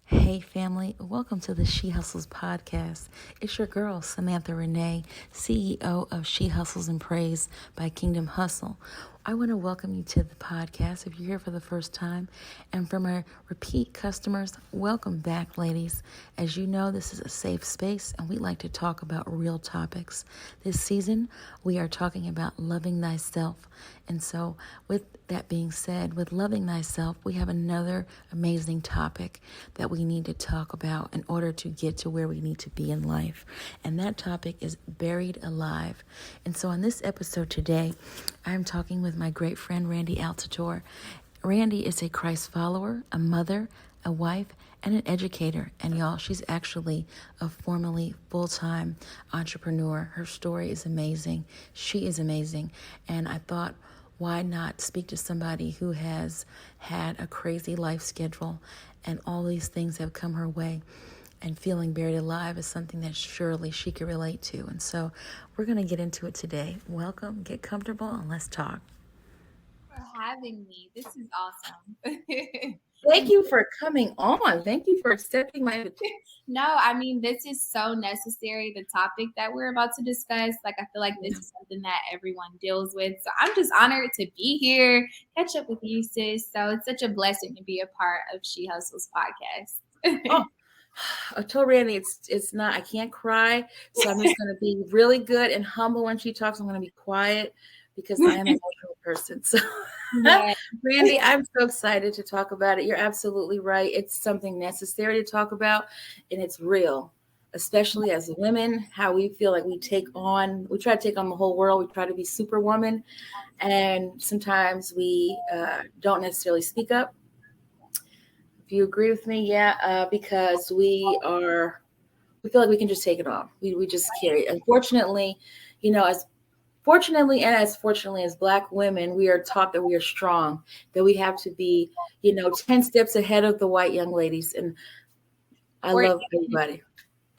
Hey family, welcome to the She Hustles podcast. It's your girl, Samantha Renée, CEO of She Hustles and Praise by Kingdom Hustle. I want to welcome you to the podcast if you're here for the first time. And for my repeat customers, welcome back, ladies. As you know, this is a safe space and we like to talk about real topics. This season, we are talking about loving thyself. And so with that being said, with loving thyself, we have another amazing topic that we need to talk about in order to get to where we need to be in life. And that topic is buried alive. And so on this episode today, I'm talking with my great friend, Randy Altador. Randy is a Christ follower, a mother, a wife, and an educator. And y'all, she's actually a formerly full-time entrepreneur. Her story is amazing. She is amazing. And I thought, why not speak to somebody who has had a crazy life schedule and all these things have come her way, and feeling buried alive is something that surely she could relate to. And so we're going to get into it today. Welcome, get comfortable, and let's talk. For having me. This is awesome. Thank you for coming on. Thank you for accepting my invitation. No, I mean, this is so necessary. The topic that we're about to discuss, I feel like this is something that everyone deals with. So I'm just honored to be here, catch up with you, sis. So it's such a blessing to be a part of She Hustles podcast. Oh, I told Randy it's not, I can't cry. So I'm just going to be really good and humble when she talks. I'm going to be quiet because I am an emotional person. So yeah. Randy, I'm so excited to talk about it. You're absolutely right. It's something necessary to talk about, and it's real, especially as women, how we feel like we try to take on the whole world. We try to be superwoman, and sometimes we don't necessarily speak up. If you agree with me, yeah, because we feel like we can just take it on. We just carry it. Unfortunately, as fortunately as Black women, we are taught that we are strong, that we have to be, 10 steps ahead of the white young ladies. And I love everybody.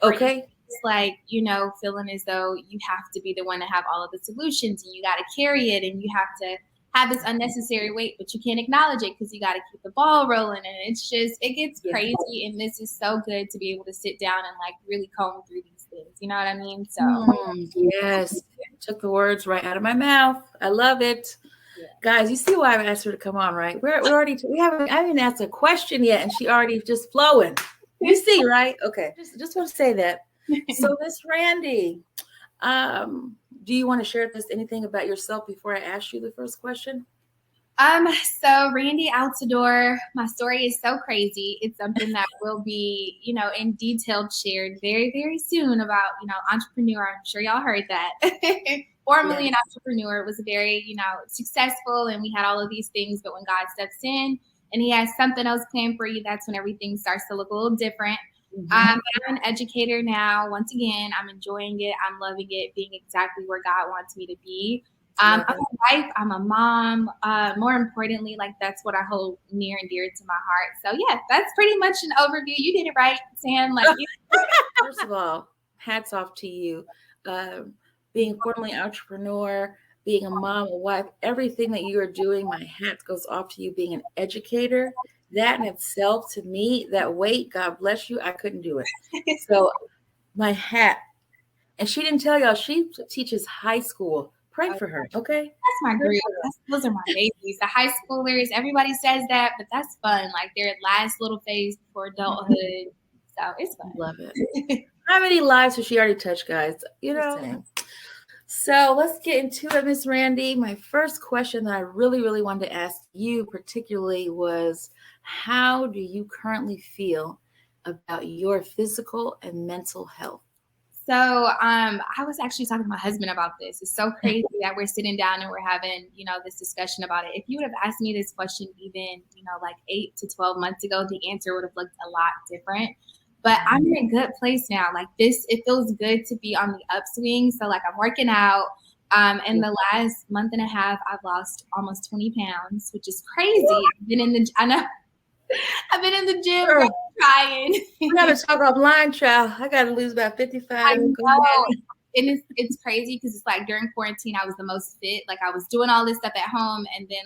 Okay. It's feeling as though you have to be the one to have all of the solutions and you got to carry it and you have to have this unnecessary weight, but you can't acknowledge it because you got to keep the ball rolling. And it gets crazy. And this is so good to be able to sit down and really comb through these things. You know what I mean? So yes, took the words right out of my mouth. I love it. Yeah. Guys, you see why I've asked her to come on, right? I haven't asked a question yet, and she already just flowing. You see, right? Okay, just want to say that. So, Miss Randy, do you want to share with us anything about yourself before I ask you the first question? So Randy Altador, my story is so crazy. It's something that will be, in detail shared very, very soon about, entrepreneur. I'm sure y'all heard that. Formerly an entrepreneur, was very, successful, and we had all of these things. But when God steps in and he has something else planned for you, that's when everything starts to look a little different. Mm-hmm. I'm an educator now. Once again, I'm enjoying it. I'm loving it, being exactly where God wants me to be. I'm a wife. I'm a mom. More importantly, that's what I hold near and dear to my heart. So yeah, that's pretty much an overview. You did it right, Sam. First of all, hats off to you. Being formerly an entrepreneur, being a mom, a wife, everything that you are doing, my hat goes off to you. Being an educator, that in itself, to me, that weight, God bless you, I couldn't do it. So my hat. And she didn't tell y'all, she teaches high school. Pray for her, okay? That's my group. Those are my babies. The high schoolers, everybody says that, but that's fun. Their last little phase before adulthood. So it's fun. Love it. How many lives has she already touched, guys? So let's get into it, Miss Randy. My first question that I really, really wanted to ask you particularly was, how do you currently feel about your physical and mental health? So I was actually talking to my husband about this. It's so crazy that we're sitting down and we're having, this discussion about it. If you would have asked me this question even, 8 to 12 months ago, the answer would have looked a lot different. But I'm in a good place now. It feels good to be on the upswing. So I'm working out. In the last month and a half, I've lost almost 20 pounds, which is crazy. I've been in the gym trying. We got to talk offline, child. I got to lose about 55. I know. And it's crazy because it's during quarantine, I was the most fit. I was doing all this stuff at home, and then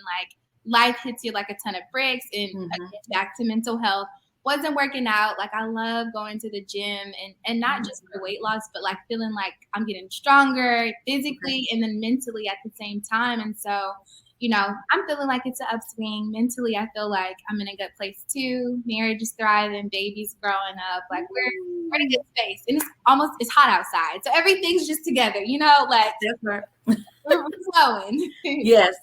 life hits you like a ton of bricks. And back to mental health. wasn't working out. Like I love going to the gym and not just for weight loss, but like feeling like I'm getting stronger physically and then mentally at the same time. And so, you know, I'm feeling like it's an upswing. Mentally, I feel like I'm in a good place too. Marriage is thriving, babies growing up. Like we're in a good space. And it's hot outside. So everything's just together, you know, like we're flowing. Yes.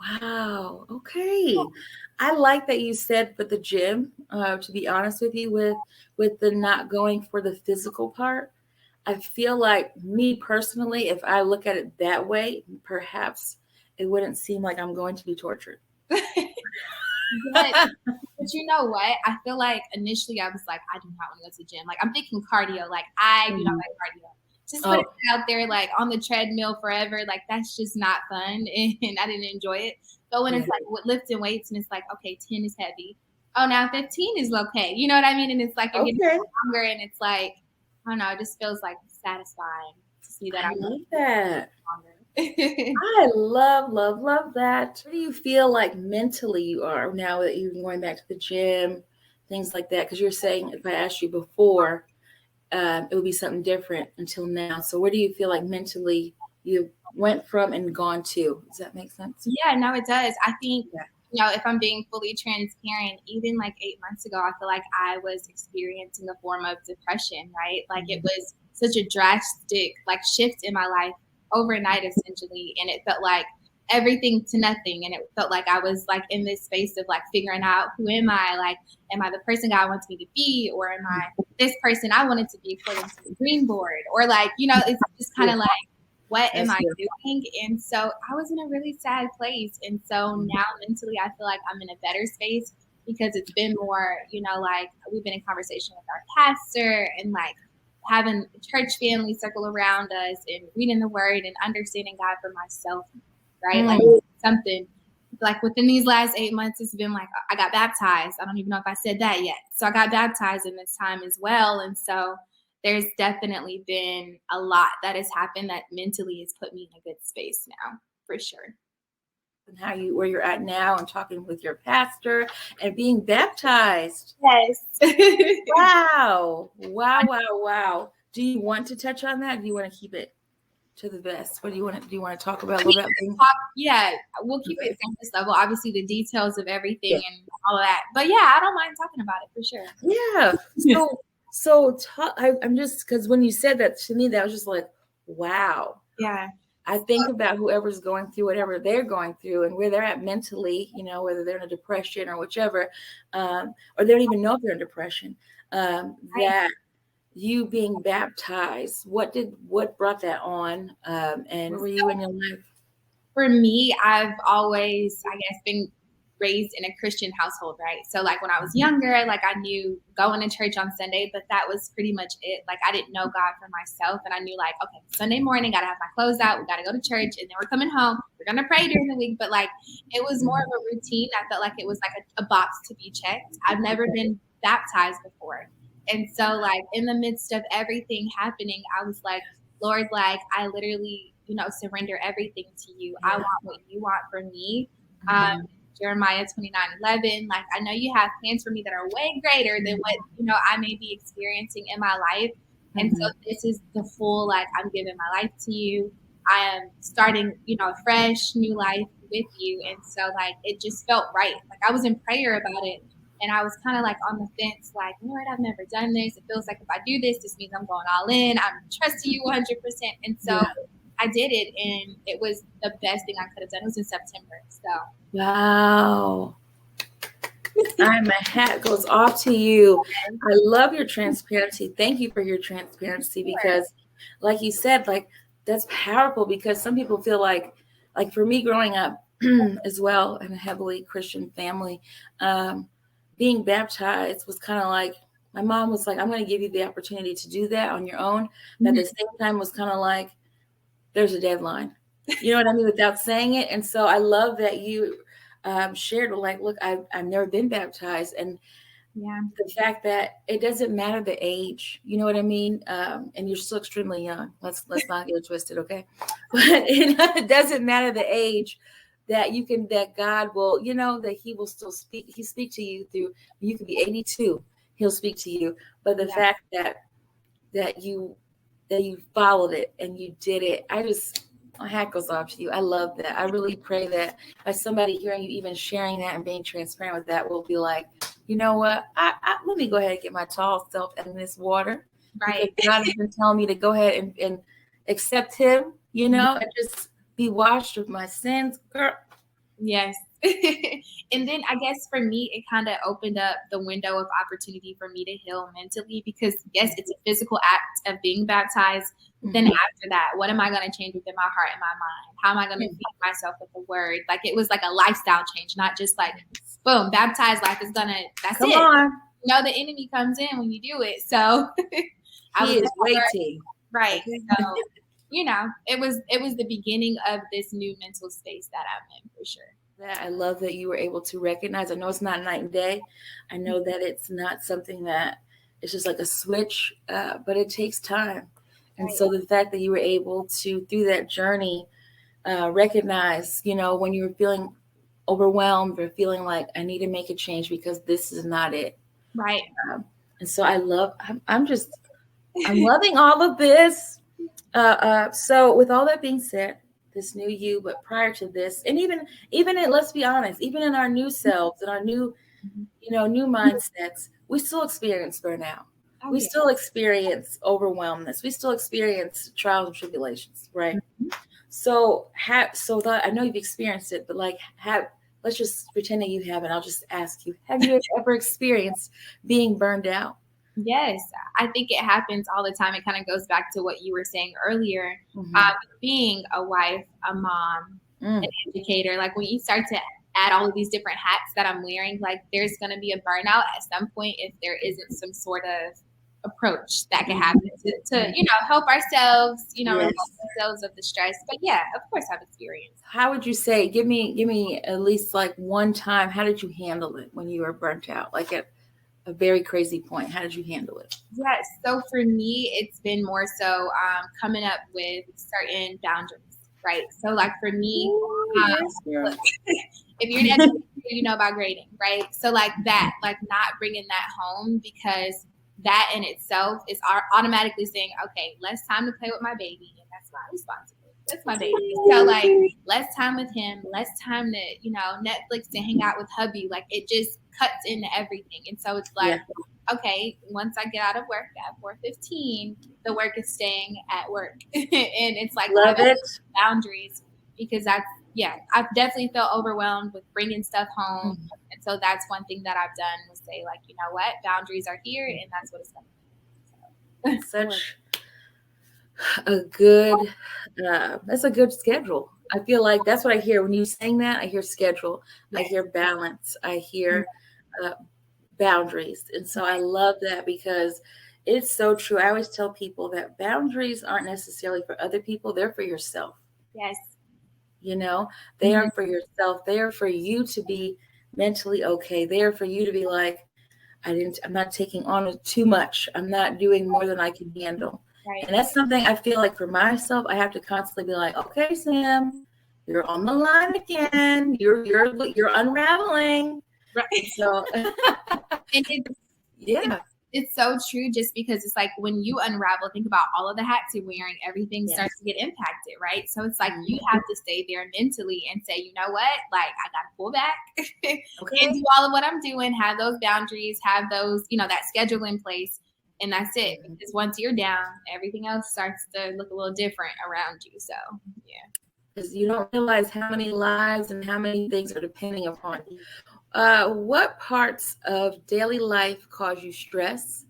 Wow. Okay. I like that you said for the gym, to be honest with you, with the not going for the physical part. I feel like me personally, if I look at it that way, perhaps it wouldn't seem like I'm going to be tortured. But you know what? I feel like initially I was like, I do not want to go to the gym. Like I'm thinking cardio. Like I do not like cardio. Just put it out there like on the treadmill forever. Like that's just not fun. And I didn't enjoy it. But when it's like with lifting weights and it's like, okay, 10 is heavy. Oh, now 15 is okay. You know what I mean? And it's like you're getting stronger and it's like, I don't know, it just feels like satisfying to see that I love that. stronger. I love that. Where do you feel like mentally you are now that you're going back to the gym, things like that? Because you're saying if I asked you before, it would be something different until now. So where do you feel like mentally you went from and gone to? Does that make sense? Yeah, no, it does. I think, you know, if I'm being fully transparent, even like 8 months ago, I feel like I was experiencing a form of depression, right? Like it was such a drastic like shift in my life overnight, essentially. And it felt like everything to nothing. And it felt like I was like in this space of like figuring out who am I? Like, am I the person God wants me to be? Or am I this person I wanted to be according to the dream board? Or like, you know, it's just kind of like, what am I doing? And so I was in a really sad place. And so now mentally, I feel like I'm in a better space because it's been more, you know, like we've been in conversation with our pastor and like having a church family circle around us and reading the word and understanding God for myself, right? Like something like within these last 8 months, it's been like, I got baptized. I don't even know if I said that yet. So I got baptized in this time as well. And so there's definitely been a lot that has happened that mentally has put me in a good space now, for sure. And where you're at now and talking with your pastor and being baptized. Yes. Wow. Do you want to touch on that? Or do you want to keep it to the vest? What do you want to talk about a little bit? Yeah, we'll keep it at this level. Obviously the details of everything and all of that. But yeah, I don't mind talking about it for sure. Yeah. So I'm just, because when you said that to me, that was just like, wow. Yeah. I think about whoever's going through whatever they're going through and where they're at mentally, you know, whether they're in a depression or whichever, or they don't even know if they're in depression, that you being baptized, what brought that on? And where were you in your life? For me, I've always, I guess, been raised in a Christian household, right? So like when I was younger, like I knew going to church on Sunday, but that was pretty much it. Like I didn't know God for myself. And I knew like, okay, Sunday morning, got to have my clothes out. We got to go to church and then we're coming home. We're going to pray during the week. But like, it was more of a routine. I felt like it was like a box to be checked. I've never been baptized before. And so like in the midst of everything happening, I was like, Lord, like I literally, you know, surrender everything to you. I want what you want for me. Jeremiah 29:11. Like I know you have plans for me that are way greater than what, you know, I may be experiencing in my life. And so this is the full, like I'm giving my life to you. I am starting, you know, a fresh new life with you. And so like it just felt right. Like I was in prayer about it. And I was kind of like on the fence, like, Lord, I've never done this. It feels like if I do this, this means I'm going all in. I'm trusting you 100%. And so I did it, and it was the best thing I could have done. It was in September. So wow. My hat goes off to you. I love your transparency. Thank you for your transparency because, like you said, like that's powerful because some people feel like for me growing up as well in a heavily Christian family, being baptized was kind of like my mom was like, I'm going to give you the opportunity to do that on your own. But at the same time was kind of like, there's a deadline. You know what I mean? Without saying it. And so I love that you shared like, look, I've never been baptized. And the fact that it doesn't matter the age, you know what I mean? And you're still extremely young. Let's not get it twisted. Okay. But it doesn't matter the age, that God will, that he will still speak to you through, you could be 82, he'll speak to you. But the fact that you followed it and you did it, my hat goes off to you. I love that. I really pray that as somebody hearing you even sharing that and being transparent with that will be like, you know what, let me go ahead and get my tall self in this water. Right. Because God has been telling me to go ahead and accept him, and just be washed of my sins, girl. Yes. And then I guess for me, it kind of opened up the window of opportunity for me to heal mentally, because yes, it's a physical act of being baptized. But then after that, what am I going to change within my heart and my mind? How am I going to feed myself with the word? Like, it was like a lifestyle change, not just like, boom, baptized life is that's Come it. on. The enemy comes in when you do it. So he is waiting. Right. So, it was the beginning of this new mental space that I'm in, for sure. I love that you were able to recognize. I know it's not night and day. I know that it's not something that it's just like a switch, but it takes time. And so the fact that you were able to, through that journey, recognize, when you were feeling overwhelmed or feeling like I need to make a change because this is not it. Right. And so I'm loving all of this. So with all that being said, this new you, but prior to this, and even in, let's be honest, even in our new selves and our new, new mindsets, we still experience burnout. We still experience overwhelmness. We still experience trials and tribulations, right? So I know you've experienced it, but let's just pretend that you haven't. I'll just ask you, have you ever experienced being burned out? Yes, I think it happens all the time. It kind of goes back to what you were saying earlier. Being a wife, a mom, an educator, like when you start to add all of these different hats that I'm wearing, like there's going to be a burnout at some point if there isn't some sort of approach that can happen to help ourselves, remove ourselves of the stress. But yeah, of course I've experienced. How would you say, give me at least like one time, how did you handle it when you were burnt out? Like at a very crazy point, how did you handle it? Yes, so for me, it's been more so coming up with certain boundaries, right? So like for me, if you're an educator, you know about grading, right? So like that, like not bringing that home, because that in itself is automatically saying, okay, less time to play with my baby, and that's my responsibility. That's my baby. So like less time with him, less time to, Netflix to hang out with hubby. Like it just cuts into everything. And so it's like, okay, once I get out of work at 4:15, the work is staying at work. And it's like boundaries, because I've definitely felt overwhelmed with bringing stuff home. And so that's one thing that I've done, was say like, you know what, boundaries are here, and that's what it's going to be. So. Such a good, that's a good schedule. I feel like that's what I hear when you saying that. I hear schedule, I hear balance, I hear boundaries. And so I love that, because it's so true. I always tell people that boundaries aren't necessarily for other people. They're for yourself. Yes. They are for yourself. They are for you to be mentally okay. They are for you to be like, I'm not taking on too much. I'm not doing more than I can handle. Right. And that's something I feel like for myself, I have to constantly be like, okay, Sam, you're on the line again. You're unraveling. Right. So, it's so true, just because it's like when you unravel, think about all of the hats you're wearing, everything starts to get impacted, right? So it's like you have to stay there mentally and say, you know what, like I got to pull back and do all of what I'm doing, have those boundaries, have those, that schedule in place. And that's it. Because once you're down, everything else starts to look a little different around you. So, yeah. Because you don't realize how many lives and how many things are depending upon you. What parts of daily life cause you stress,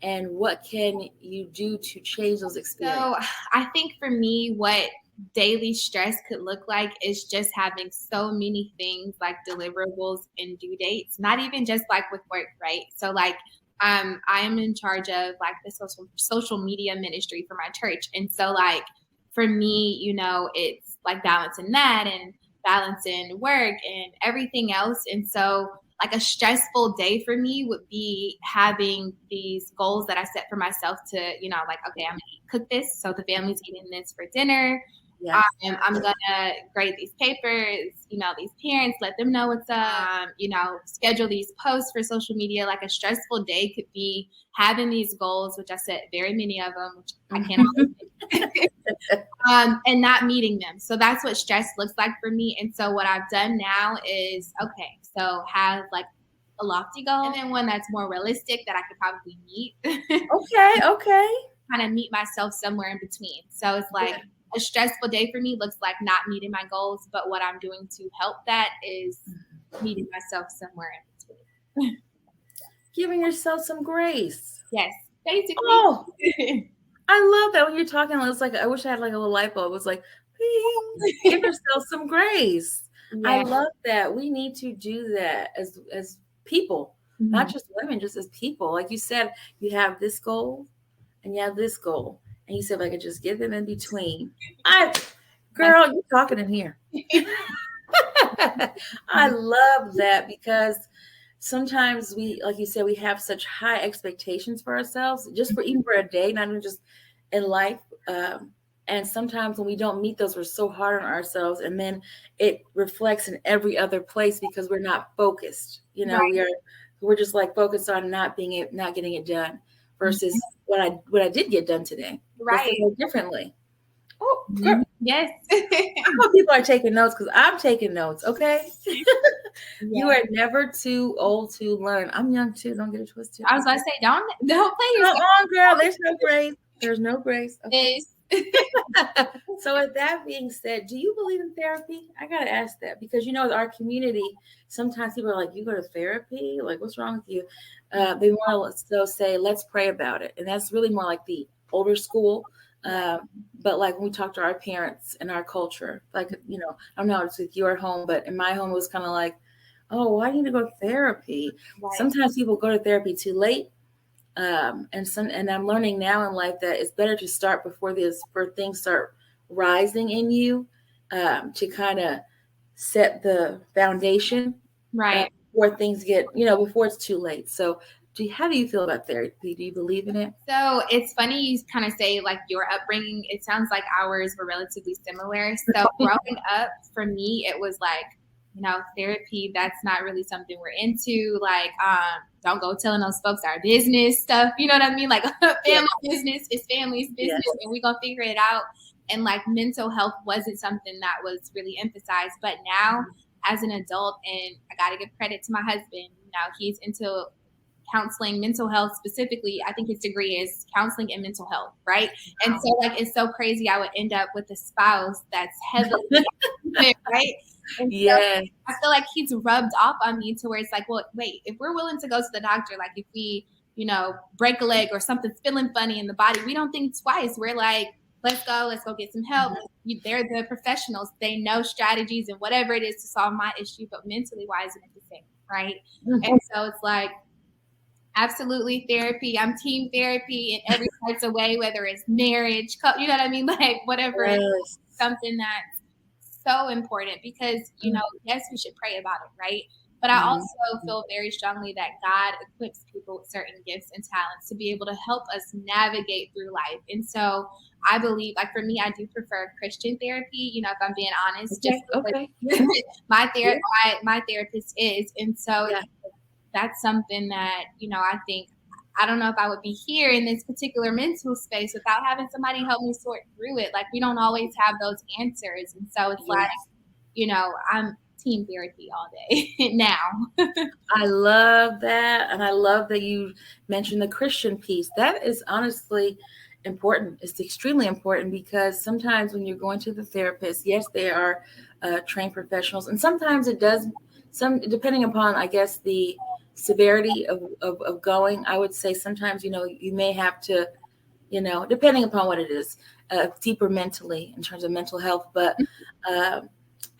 and what can you do to change those experiences? So I think for me, what daily stress could look like is just having so many things like deliverables and due dates, not even just like with work, right? So like I am in charge of like the social media ministry for my church. And so like for me, it's like balancing that and balancing work and everything else. And so like a stressful day for me would be having these goals that I set for myself to, like, okay, I'm going to cook this, so the family's eating this for dinner. Yes. I'm going to grade these papers, email these parents, let them know what's up, schedule these posts for social media. Like a stressful day could be having these goals, which I set very many of them, which I can't always and not meeting them. So that's what stress looks like for me. And so what I've done now is, okay, so have like a lofty goal and then one that's more realistic that I could probably meet. Okay. Kind of meet myself somewhere in between. So it's like a stressful day for me looks like not meeting my goals, but what I'm doing to help that is meeting myself somewhere in between. Giving yourself some grace. Yes, basically. Oh, I love that when you're talking. It's like I wish I had like a little light bulb. It was like, give yourself some grace. Yeah. I love that. We need to do that as people, not just women, just as people. Like you said, you have this goal and you have this goal, and you said, if I could just get them in between. Girl, you're talking in here. I love that because sometimes we, like you said, we have such high expectations for ourselves, just for even for a day, not even just in life. And sometimes when we don't meet those, we're so hard on ourselves, and then it reflects in every other place because we're not focused. We're just like focused on not getting it done versus what I did get done today. Right. Differently. Oh, girl. Yes. I hope people are taking notes because I'm taking notes. Okay. You are never too old to learn. I'm young too. Don't get it twisted. I was about to say, don't play yourself. Come on, girl. There's no grace. There's no grace. Okay. So with that being said, do you believe in therapy? I got to ask that because, our community, sometimes people are like, you go to therapy? Like, what's wrong with you? They want to say, let's pray about it. And that's really more like the older school. But like when we talk to our parents and our culture, like, I don't know how it's with your home, but in my home, it was kind of like, oh, why do you need to go to therapy? Right. Sometimes people go to therapy too late. And I'm learning now in life that it's better to start before things start rising in you, to kind of set the foundation, right? Before things get, before it's too late. So, how do you feel about therapy? Do you believe in it? So it's funny you kind of say like your upbringing. It sounds like ours were relatively similar. So growing up, for me, it was like, therapy, that's not really something we're into. Like, don't go telling those folks our business stuff. You know what I mean? Like family business is family's business, and we're going to figure it out. And like mental health wasn't something that was really emphasized. But now as an adult, and I got to give credit to my husband, he's into counseling, mental health specifically. I think his degree is counseling and mental health, right? And so like, it's so crazy I would end up with a spouse that's heavily right? And so I feel like he's rubbed off on me to where it's like, well, wait, if we're willing to go to the doctor, like if we, break a leg or something's feeling funny in the body, we don't think twice. We're like, let's go get some help. They're the professionals. They know strategies and whatever it is to solve my issue, but mentally, why isn't it the same, right? And so it's like, absolutely therapy. I'm team therapy in every types of way, whether it's marriage, you know what I mean? Like whatever, it's something that's so important because, yes, we should pray about it, right? But I also feel very strongly that God equips people with certain gifts and talents to be able to help us navigate through life. And so I believe, like for me, I do prefer Christian therapy, if I'm being honest, my therapist is. And so that's something that, I think, I don't know if I would be here in this particular mental space without having somebody help me sort through it. Like we don't always have those answers. And so it's like, I'm team therapy all day now. I love that. And I love that you mentioned the Christian piece. That is honestly important. It's extremely important because sometimes when you're going to the therapist, yes, they are trained professionals. And sometimes it does, depending upon, I guess, the severity of going, I would say sometimes, you may have to, depending upon what it is, deeper mentally in terms of mental health. But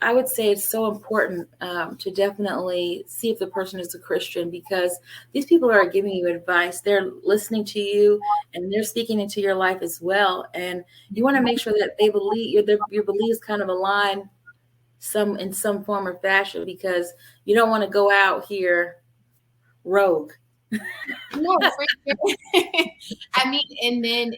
I would say it's so important to definitely see if the person is a Christian because these people are giving you advice. They're listening to you and they're speaking into your life as well. And you want to make sure that they believe your beliefs kind of align in some form or fashion because you don't want to go out here rogue. No, for sure. I mean, and then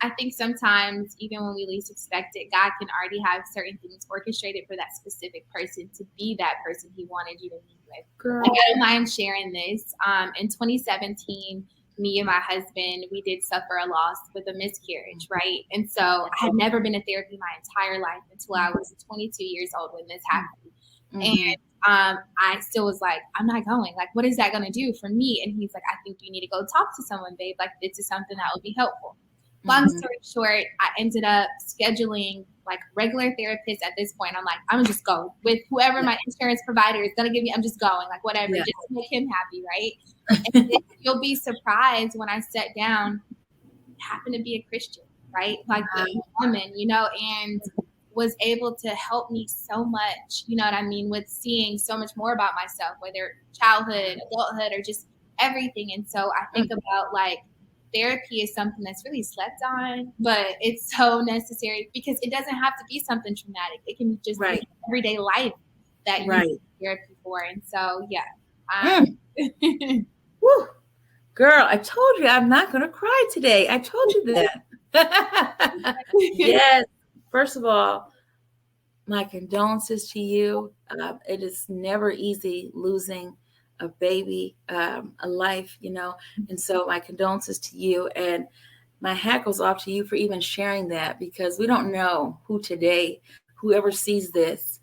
I think sometimes, even when we least expect it, God can already have certain things orchestrated for that specific person to be that person He wanted you to meet with. Girl. Like, I don't mind sharing this. In 2017, me and my husband, we did suffer a loss with a miscarriage, right? And so I had never been to therapy my entire life until I was 22 years old when this happened. And I still was like, I'm not going. Like, what is that going to do for me? And he's like, I think you need to go talk to someone, babe. Like, this is something that would be helpful. Long story short, I ended up scheduling like regular therapists at this point. I'm like, I'm going to just go with whoever my insurance provider is going to give me. I'm just going, like, whatever, just to make him happy, right? And then you'll be surprised when I sat down, happened to be a Christian, right? Like the woman, you know, and was able to help me so much, you know what I mean, with seeing so much more about myself, whether childhood, adulthood, or just everything. And so I think about like, therapy is something that's really slept on, but it's so necessary because it doesn't have to be something traumatic. It can just be everyday life that you need therapy for. And so, Woo. Girl, I told you I'm not going to cry today. I told you that. Yes. First of all, my condolences to you. It is never easy losing a baby, a life, you know, and so my condolences to you, and my hat goes off to you for even sharing that, because we don't know whoever sees this,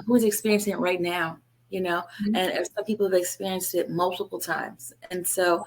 who is experiencing it right now, you know, and some people have experienced it multiple times. And so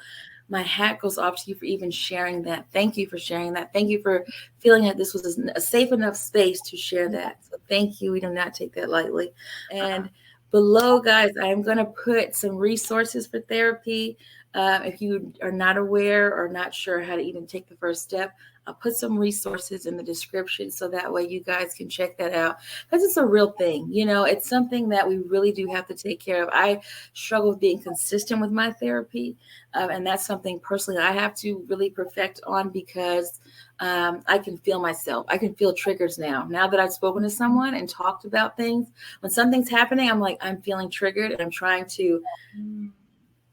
my hat goes off to you for even sharing that. Thank you for sharing that. Thank you for feeling that this was a safe enough space to share that. So thank you. We do not take that lightly. And below, guys, I'm going to put some resources for therapy. If you are not aware or not sure how to even take the first step, I'll put some resources in the description so that way you guys can check that out, because it's a real thing. You know, it's something that we really do have to take care of. I struggle with being consistent with my therapy, and that's something personally I have to really perfect on, because I can feel myself. I can feel triggers now. Now that I've spoken to someone and talked about things, when something's happening, I'm like, I'm feeling triggered, and I'm trying to,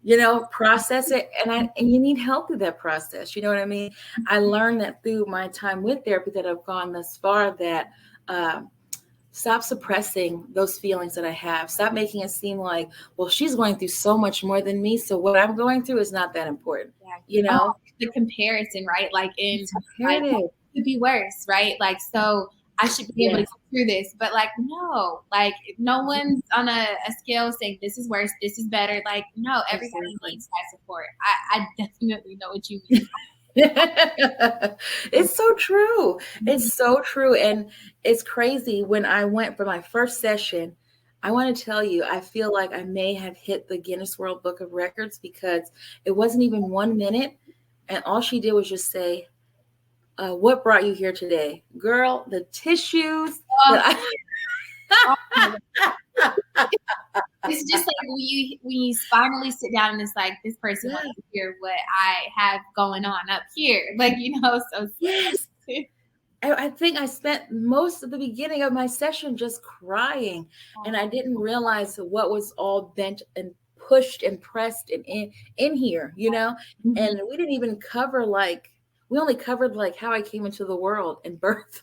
you know, process it. And you need help through that process. You know what I mean? I learned that through my time with therapy that I've gone thus far, that stop suppressing those feelings that I have. Stop making it seem like, well, she's going through so much more than me, so what I'm going through is not that important. You know, the comparison, right? Like, it could be worse, right? Like, so I should be able to go through this, but like, no, like no one's on a scale saying this is worse, this is better. Like, no, everybody needs that support. I definitely know what you mean. It's so true. It's so true. And it's crazy. When I went for my first session, I want to tell you, I feel like I may have hit the Guinness World Book of Records, because it wasn't even 1 minute. And all she did was just say, what brought you here today? Girl, the tissues. It's just like when you finally sit down and it's like, this person wants to hear what I have going on up here. Like, you know, so yes. I think I spent most of the beginning of my session just crying, and I didn't realize what was all bent and pushed and pressed and in here, you know. And we didn't even cover we only covered like how I came into the world and birth.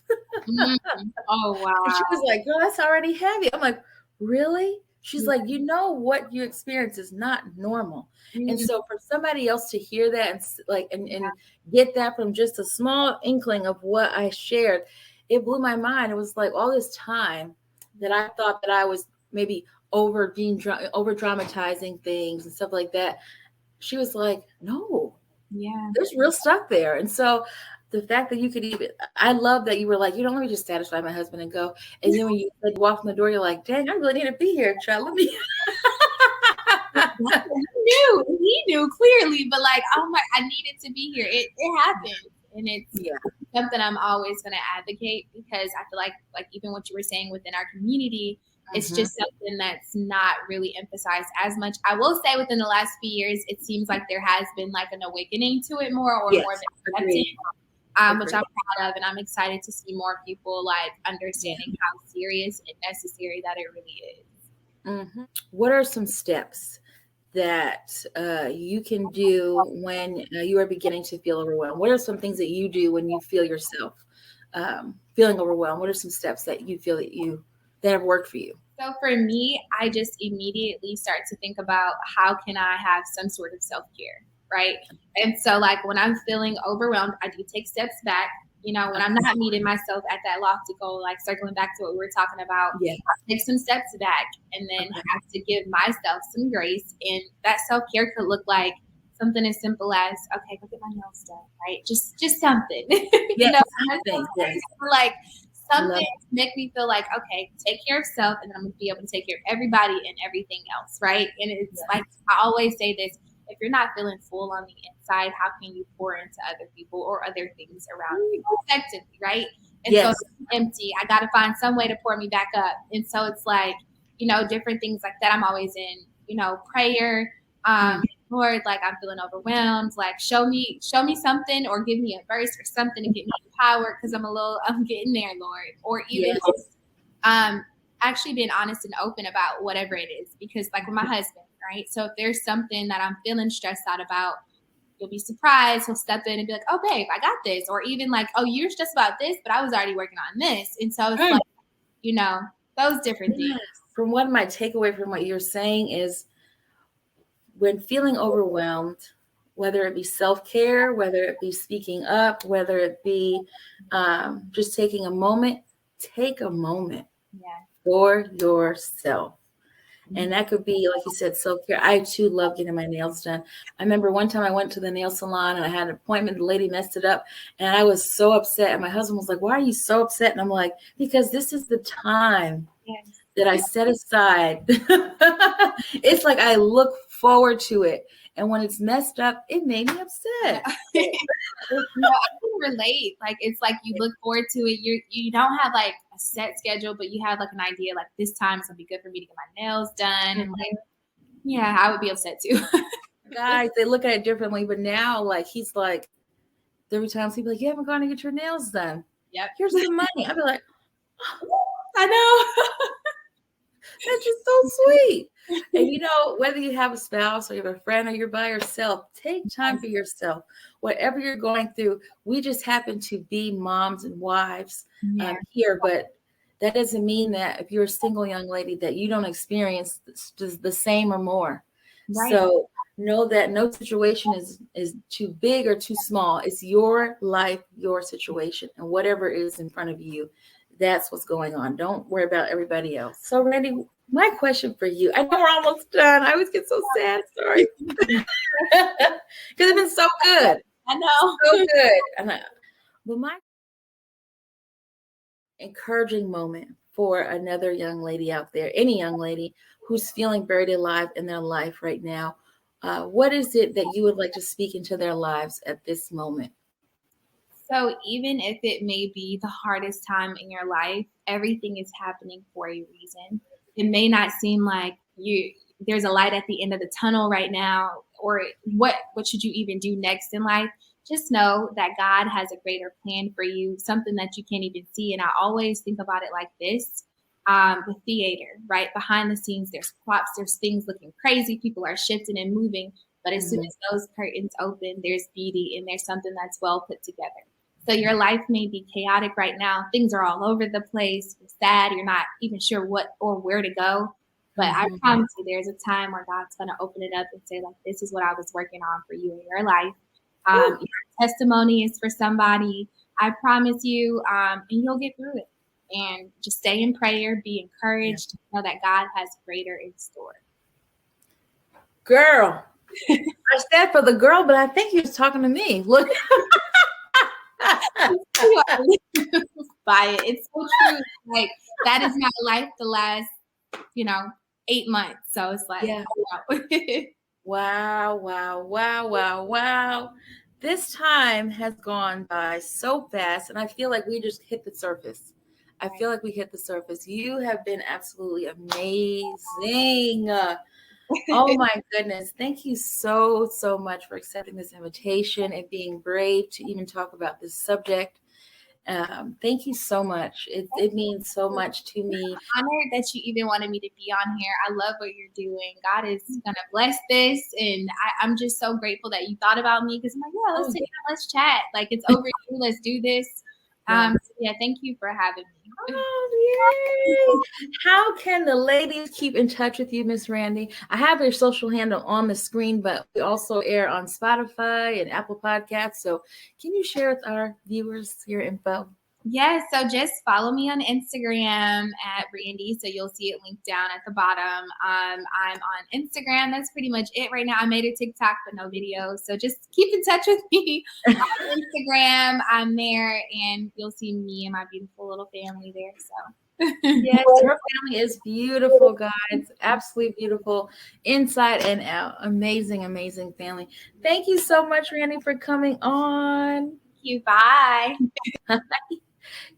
Oh, wow. And she was like, girl, that's already heavy. I'm like, really? She's like, you know, what you experience is not normal. And so for somebody else to hear that and get that from just a small inkling of what I shared, it blew my mind. It was like all this time that I thought that I was maybe over dramatizing things and stuff like that. She was like, no, there's real stuff there. And so the fact that you could even, I love that you were like, you know, let me just satisfy my husband and go. And then when you walk from the door, you're like, dang, I really need to be here, child. Let me. He knew clearly, but like, oh my, I needed to be here. It happened. And it's something I'm always going to advocate, because I feel like even what you were saying within our community, it's just something that's not really emphasized as much. I will say within the last few years, it seems like there has been like an awakening to it more, or more than which I'm proud of. And I'm excited to see more people like understanding how serious and necessary that it really is. What are some steps that you can do when you are beginning to feel overwhelmed? What are some things that you do when you feel yourself feeling overwhelmed? What are some steps that you feel that have worked for you? So for me, I just immediately start to think about how can I have some sort of self-care, right? And so like when I'm feeling overwhelmed, I do take steps back. When I'm not meeting myself at that lofty goal, like circling back to what we were talking about, Yeah. take some steps back and then have to give myself some grace. And that self-care could look like something as simple as, okay, go get my nails done, right? Just something. Yes, yes. Like something to make me feel like, okay, take care of self, and then I'm gonna be able to take care of everybody and everything else, right? And it's like I always say this: if you're not feeling full on the inside, how can you pour into other people or other things around you effectively, right? And so if it's empty, I got to find some way to pour me back up. And so it's like, different things like that. I'm always in, prayer. Lord, like I'm feeling overwhelmed. Like show me something, or give me a verse or something to get me empowered, because I'm getting there, Lord. Or even actually being honest and open about whatever it is, because like with my husband, right? So if there's something that I'm feeling stressed out about, you'll be surprised. He'll step in and be like, "Oh, babe, I got this," or even like, "Oh, you're stressed about this, but I was already working on this." And so it's like, those different things. From what my takeaway from what you're saying is, when feeling overwhelmed, whether it be self-care, whether it be speaking up, whether it be just taking a moment, take a moment for yourself. And that could be, like you said, self-care. I too love getting my nails done. I remember one time I went to the nail salon and I had an appointment. The lady messed it up and I was so upset. And my husband was like, "Why are you so upset?" And I'm like, "Because this is the time that I set aside." It's like I look forward to it. And when it's messed up, it made me upset. I can relate. Like it's like you look forward to it. You don't have like a set schedule, but you have like an idea, like this time is gonna be good for me to get my nails done. And like, I would be upset too. Guys, they look at it differently, but now like he's like, every time people like, "You haven't gone to get your nails done. Yep. Here's some money." I'd be like, I know. "That's just so sweet." And whether you have a spouse or you have a friend or you're by yourself, take time for yourself. Whatever you're going through, we just happen to be moms and wives here, but that doesn't mean that if you're a single young lady that you don't experience the same or more. Right. So know that no situation is too big or too small. It's your life, your situation, and whatever is in front of you, that's what's going on. Don't worry about everybody else. So Randy, my question for you, I know we're almost done. I always get so sad, sorry. Because it's been so good. I know. So good. But my encouraging moment for another young lady out there, any young lady who's feeling buried alive in their life right now, what is it that you would like to speak into their lives at this moment? So even if it may be the hardest time in your life, everything is happening for a reason. It may not seem like there's a light at the end of the tunnel right now, or what should you even do next in life? Just know that God has a greater plan for you, something that you can't even see. And I always think about it like this. The theater, right? Behind the scenes, there's props, there's things looking crazy. People are shifting and moving. But as soon as those curtains open, there's beauty and there's something that's well put together. So your life may be chaotic right now. Things are all over the place. You're sad. You're not even sure what or where to go. But I promise you, there's a time where God's going to open it up and say, like, this is what I was working on for you in your life. Your testimony is for somebody. I promise you, and you'll get through it. And just stay in prayer, be encouraged, know that God has greater in store. Girl, I said for the girl, but I think he was talking to me. Look. By it. It's so true. Like that is my life the last, 8 months. So it's like, Wow. This time has gone by so fast, and I feel like we just hit the surface. You have been absolutely amazing. Oh my goodness. Thank you so much for accepting this invitation and being brave to even talk about this subject. Thank you so much. It means so much to me. Honored that you even wanted me to be on here. I love what you're doing. God is gonna bless this, and I'm just so grateful that you thought about me, because I'm like, yeah, let's sit down, let's chat. Like, it's over you. Let's do this. Yeah, thank you for having me. Oh, yay! How can the ladies keep in touch with you, Miss Randy? I have your social handle on the screen, but we also air on Spotify and Apple Podcasts. So can you share with our viewers your info? Yes, so just follow me on Instagram at Randy. So you'll see it linked down at the bottom. I'm on Instagram. That's pretty much it right now. I made a TikTok, but no video. So just keep in touch with me on Instagram. I'm there, and you'll see me and my beautiful little family there. So yes, her family is beautiful, guys. Absolutely beautiful, inside and out. Amazing, amazing family. Thank you so much, Randy, for coming on. Thank you. Bye.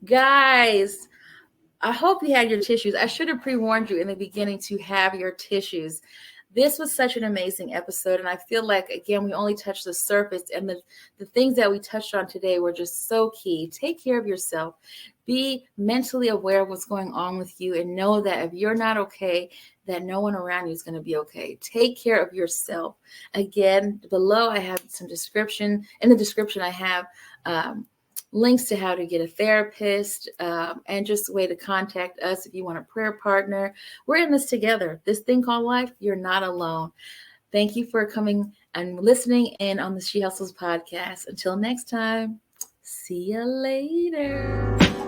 Guys, I hope you had your tissues. I should have pre-warned you in the beginning to have your tissues. This was such an amazing episode, and I feel like, again, we only touched the surface, and the things that we touched on today were just so key. Take care of yourself. Be mentally aware of what's going on with you, and know that if you're not okay, that no one around you is going to be okay. Take care of yourself. Again, below I have some description. In the description, I have links to how to get a therapist, and just a way to contact us if you want a prayer partner. We're in this together. This thing called life, you're not alone. Thank you for coming and listening in on the She Hustles podcast. Until next time, see you later.